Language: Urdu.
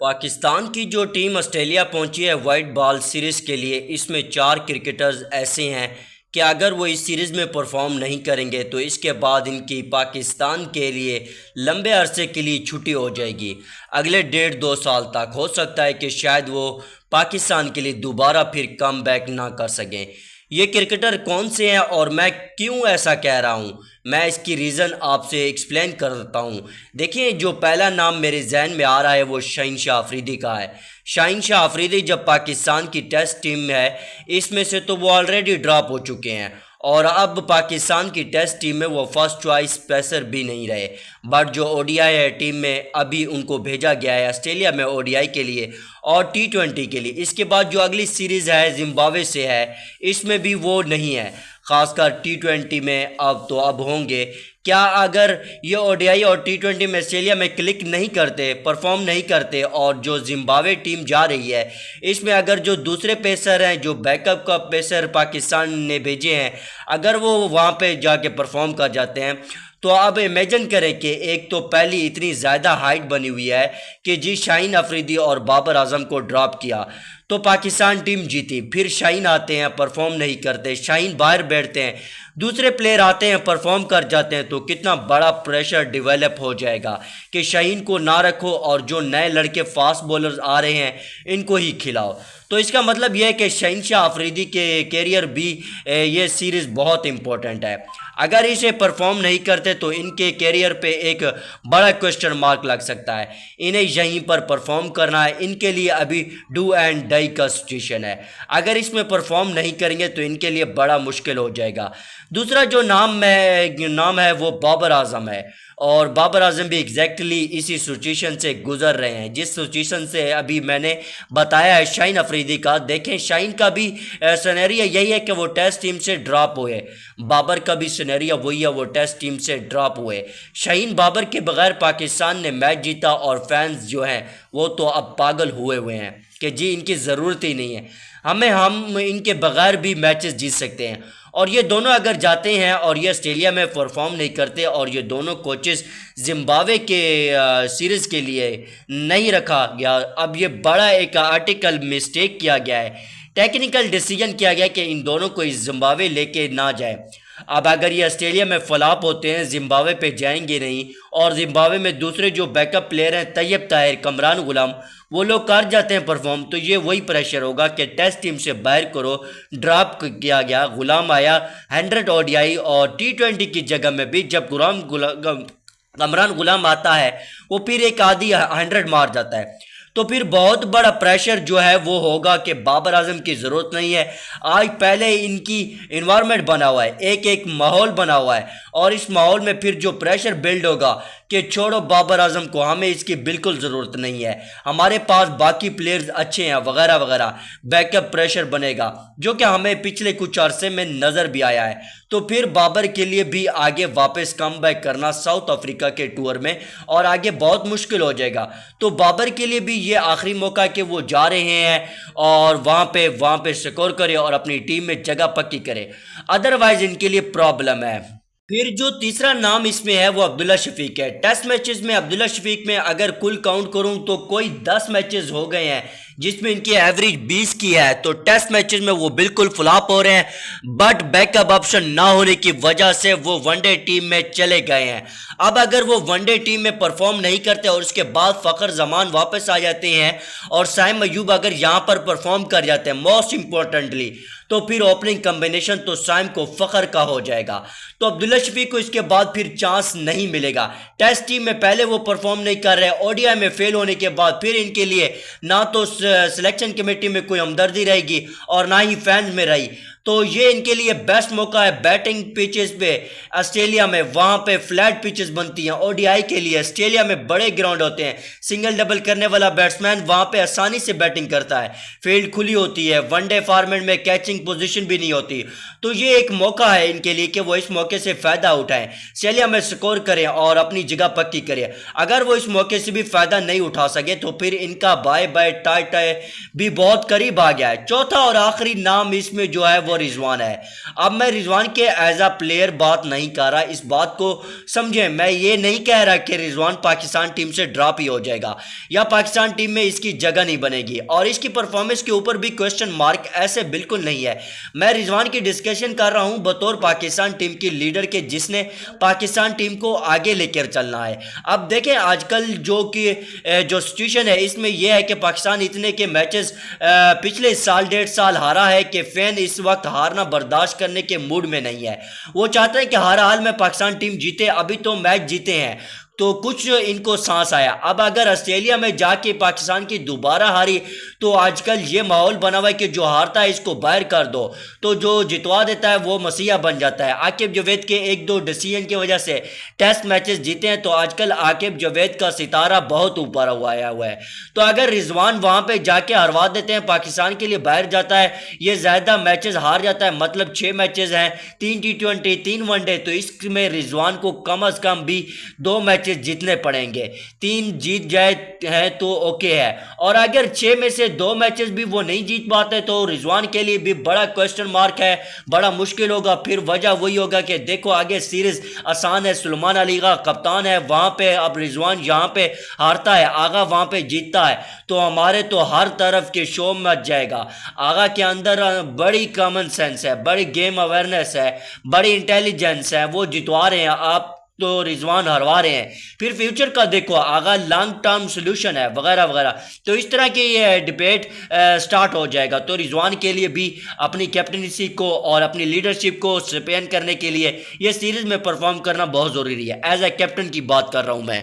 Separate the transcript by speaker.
Speaker 1: پاکستان کی جو ٹیم آسٹریلیا پہنچی ہے وائٹ بال سیریز کے لیے، اس میں 4 کرکٹرز ایسے ہیں کہ اگر وہ اس سیریز میں پرفارم نہیں کریں گے تو اس کے بعد ان کی پاکستان کے لیے لمبے عرصے کے لیے چھٹی ہو جائے گی۔ اگلے 1.5-2 سال تک ہو سکتا ہے کہ شاید وہ پاکستان کے لیے دوبارہ پھر کم بیک نہ کر سکیں۔ یہ کرکٹر کون سے ہیں اور میں کیوں ایسا کہہ رہا ہوں، میں اس کی ریزن آپ سے ایکسپلین کرتا ہوں۔ دیکھیں، جو پہلا نام میرے ذہن میں آ رہا ہے وہ شاہین شاہ آفریدی کا ہے۔ شاہین شاہ آفریدی جب پاکستان کی ٹیسٹ ٹیم میں ہے، اس میں سے تو وہ آلریڈی ڈراپ ہو چکے ہیں اور اب پاکستان کی ٹیسٹ ٹیم میں وہ فرسٹ چوائس پیسر بھی نہیں رہے، بٹ جو او ڈی آئی ہے ٹیم میں ابھی ان کو بھیجا گیا ہے آسٹریلیا میں او ڈی آئی کے لیے اور T20 کے لیے۔ اس کے بعد جو اگلی سیریز ہے زمبابوے سے ہے، اس میں بھی وہ نہیں ہے، خاص کر T20 میں اب ہوں گے۔ کیا اگر یہ او ڈی آئی اور T20 میں آسٹریلیا میں کلک نہیں کرتے، پرفارم نہیں کرتے، اور جو زمبابوے ٹیم جا رہی ہے اس میں اگر جو دوسرے پیسر ہیں، جو بیک اپ کا پیسر پاکستان نے بھیجے ہیں، اگر وہ وہاں پہ جا کے پرفارم کر جاتے ہیں تو اب امیجن کریں کہ ایک تو پہلی اتنی زیادہ ہائٹ بنی ہوئی ہے کہ شاہین آفریدی اور بابر اعظم کو ڈراپ کیا تو پاکستان ٹیم جیتی، پھر شاہین آتے ہیں پرفارم نہیں کرتے، شاہین باہر بیٹھتے ہیں، دوسرے پلیئر آتے ہیں پرفارم کر جاتے ہیں، تو کتنا بڑا پریشر ڈیولپ ہو جائے گا کہ شاہین کو نہ رکھو اور جو نئے لڑکے فاسٹ بولرز آ رہے ہیں ان کو ہی کھلاؤ۔ تو اس کا مطلب یہ ہے کہ شاہین شاہ آفریدی کے کیریئر بھی یہ سیریز بہت امپورٹنٹ ہے۔ اگر اسے پرفارم نہیں کرتے تو ان کے کیریئر پہ ایک بڑا کوسچن مارک لگ سکتا ہے۔ انہیں یہیں پر پرفارم کرنا ہے، ان کے لیے ابھی ڈو اینڈ ڈائی کا سچویشن ہے۔ اگر اس میں پرفارم نہیں کریں گے تو ان کے لیے بڑا مشکل ہو جائے گا۔ دوسرا جو نام ہے وہ بابر اعظم ہے، اور بابر اعظم بھی ایگزیکٹلی اسی سچویشن سے گزر رہے ہیں جس سچویشن سے ابھی میں نے بتایا ہے شاہین آفریدی کا۔ دیکھیں، شاہین کا بھی سینیریو یہی ہے کہ وہ ٹیسٹ ٹیم سے ڈراپ ہوئے، بابر کا بھی سینیریو وہی ہے، وہ ٹیسٹ ٹیم سے ڈراپ ہوئے۔ شاہین بابر کے بغیر پاکستان نے میچ جیتا اور فینز جو ہیں وہ تو اب پاگل ہوئے ہیں کہ جی ان کی ضرورت ہی نہیں ہے، ہم ان کے بغیر بھی میچز جیت سکتے ہیں۔ اور یہ دونوں اگر جاتے ہیں اور یہ آسٹریلیا میں پرفارم نہیں کرتے اور یہ دونوں کوچز زمبابوے کے سیریز کے لیے نہیں رکھا گیا، اب یہ بڑا ایک آرٹیکل مسٹیک کیا گیا ہے، ٹیکنیکل ڈیسیجن کیا گیا کہ ان دونوں کو زمبابوے لے کے نہ جائے۔ اب اگر یہ آسٹریلیا میں فلاپ ہوتے ہیں، زمبابوے پہ جائیں گے نہیں، اور زمبابوے میں دوسرے جو بیک اپ پلیئر ہیں طیب طاہر، کمران غلام، وہ لوگ کر جاتے ہیں پرفارم، تو یہ وہی پریشر ہوگا کہ ٹیسٹ ٹیم سے باہر کرو، ڈراپ کیا گیا، غلام آیا 100 او ڈی آئی اور T20 کی جگہ میں بھی جب کمران غلام آتا ہے وہ پھر ایک آدھی 100 مار جاتا ہے، تو پھر بہت بڑا پریشر جو ہے وہ ہوگا کہ بابر اعظم کی ضرورت نہیں ہے۔ آج پہلے ان کی انوائرمنٹ بنا ہوا ہے، ایک ماحول بنا ہوا ہے، اور اس ماحول میں پھر جو پریشر بلڈ ہوگا کہ چھوڑو بابر اعظم کو، ہمیں اس کی بالکل ضرورت نہیں ہے، ہمارے پاس باقی پلیئرز اچھے ہیں وغیرہ وغیرہ، بیک اپ پریشر بنے گا جو کہ ہمیں پچھلے کچھ عرصے میں نظر بھی آیا ہے۔ تو پھر بابر کے لیے بھی آگے واپس کم بیک کرنا ساؤتھ افریقہ کے ٹور میں اور آگے بہت مشکل ہو جائے گا۔ تو بابر کے لیے بھی یہ آخری موقع کہ وہ جا رہے ہیں اور وہاں پہ سکور کرے اور اپنی ٹیم میں جگہ پکی کرے، ادروائز ان کے لیے پرابلم ہے۔ پھر جو تیسرا نام اس میں ہے وہ عبداللہ شفیق ہے۔ ٹیسٹ میچز میں عبداللہ شفیق میں اگر کل کاؤنٹ کروں تو کوئی 10 میچز ہو گئے ہیں جس میں ان کی ایوریج 20 کی ہے، تو ٹیسٹ میچز میں وہ بالکل فلاپ ہو رہے ہیں، بٹ بیک اپ آپشن نہ ہونے کی وجہ سے وہ ون ڈے ٹیم میں چلے گئے ہیں۔ اب اگر وہ ون ڈے ٹیم میں پرفارم نہیں کرتے اور اس کے بعد فخر زمان واپس آ جاتے ہیں اور سائم ایوب اگر یہاں پر پرفارم کر جاتے ہیں موسٹ امپورٹنٹلی، تو پھر اوپننگ کمبینیشن تو سائم کو فخر کا ہو جائے گا، تو عبداللہ شفیق کو اس کے بعد پھر چانس نہیں ملے گا۔ ٹیسٹ ٹیم میں پہلے وہ پرفارم نہیں کر رہے، او ڈی آئی میں فیل ہونے کے بعد پھر ان کے لیے نہ تو سلیکشن کمیٹی میں کوئی ہمدردی رہے گی اور نہ ہی فینز میں رہی، تو یہ ان کے لیے بیسٹ موقع ہے بیٹنگ پیچز پہ آسٹریلیا میں، وہاں پہ فلیٹ پیچز بنتی ہیں او ڈی آئی کے لیے، آسٹریلیا میں بڑے گراؤنڈ ہوتے ہیں، سنگل ڈبل کرنے والا بیٹسمین وہاں پہ آسانی سے بیٹنگ کرتا ہے، فیلڈ کھلی ہوتی ہے، ون ڈے فارمیٹ میں کیچنگ پوزیشن بھی نہیں ہوتی، تو یہ ایک موقع ہے ان کے لیے کہ وہ اس موقع سے فائدہ اٹھائیں، آسٹریلیا میں سکور کریں اور اپنی جگہ پکی کریں۔ اگر وہ اس موقع سے بھی فائدہ نہیں اٹھا سکے تو پھر ان کا بائے بائے ٹائے بھی بہت قریب آ گیا ہے۔ چوتھا اور آخری نام اس میں جو ہے وہ رضوان ہے۔ اب میں رضوان کے ایز اے پلیئر بات نہیں کر رہا، اس بات کو سمجھیں، میں یہ نہیں کہہ رہا کہ رضوان پاکستان ٹیم سے ڈراپ ہی ہو جائے گا یا پاکستان ٹیم میں اس کی جگہ نہیں بنے گی، اور اس کی پرفارمنس کے اوپر بھی کوسچن مارک ایسے بالکل نہیں ہے۔ میں رضوان کی ڈسکشن کر رہا ہوں بطور پاکستان ٹیم کی لیڈر کے جس نے پاکستان ٹیم کو آگے لے کر چلنا ہے۔ اب دیکھیں آج کل جو سچویشن ہے اس میں یہ ہے کہ پاکستان اتنے کے میچز پچھلے سال 1.5 سال ہارا ہے کہ فین اس وقت ہارنا برداشت کرنے کے موڈ میں نہیں ہے، وہ چاہتے ہیں کہ ہر حال میں پاکستان ٹیم جیتے۔ ابھی تو میچ جیتے ہیں تو کچھ ان کو سانس آیا، اب اگر آسٹریلیا میں جا کے پاکستان کی دوبارہ ہاری تو آج کل یہ ماحول بنا ہوا ہے کہ جو ہارتا ہے اس کو باہر کر دو، تو جو جتوا دیتا ہے وہ مسیحا بن جاتا ہے۔ عاقب جاوید کے 1-2 ڈیسیژن کی وجہ سے ٹیسٹ میچز جیتے ہیں، تو آج کل عاقب جاوید کا ستارہ بہت اوپر آیا ہوا ہے، تو اگر رضوان وہاں پہ جا کے ہروا دیتے ہیں، پاکستان کے لیے باہر جاتا ہے، یہ زیادہ میچز ہار جاتا ہے، مطلب 6 میچز ہیں، 3 T20 3 ون ڈے، تو اس میں رضوان کو کم از کم بھی 2 میچز جیتنے پڑیں گے۔ 3 جیت جائے ہیں تو اوکے ہے، اور اگر 6 میں سے 2 میچز بھی وہ نہیں جیت پاتے تو رضوان کے لیے بھی بڑا کوسچن مارک ہے، بڑا مشکل ہوگا۔ پھر وجہ وہی ہوگا کہ دیکھو آگے سیریز آسان ہے، سلمان علی کا کپتان ہے وہاں پہ، اب رضوان یہاں پہ ہارتا ہے، آغا وہاں پہ جیتتا ہے، تو ہمارے تو ہر طرف کے شو مچ جائے گا۔ آغا کے اندر بڑی کامن سینس ہے، بڑی گیم اویئرنیس ہے، بڑی انٹیلیجنس ہے، وہ جتوا رہے ہیں، آپ تو رضوان ہروا رہے ہیں۔ پھر فیوچر کا دیکھو، آگا لانگ ٹرم سلوشن ہے وغیرہ وغیرہ، تو اس طرح کی یہ ڈیبیٹ سٹارٹ ہو جائے گا۔ تو رضوان کے لیے بھی اپنی کیپٹنسی کو اور اپنی لیڈرشپ کو سپین کرنے کے لیے یہ سیریز میں پرفارم کرنا بہت ضروری ہے، ایز اے کیپٹن کی بات کر رہا ہوں میں۔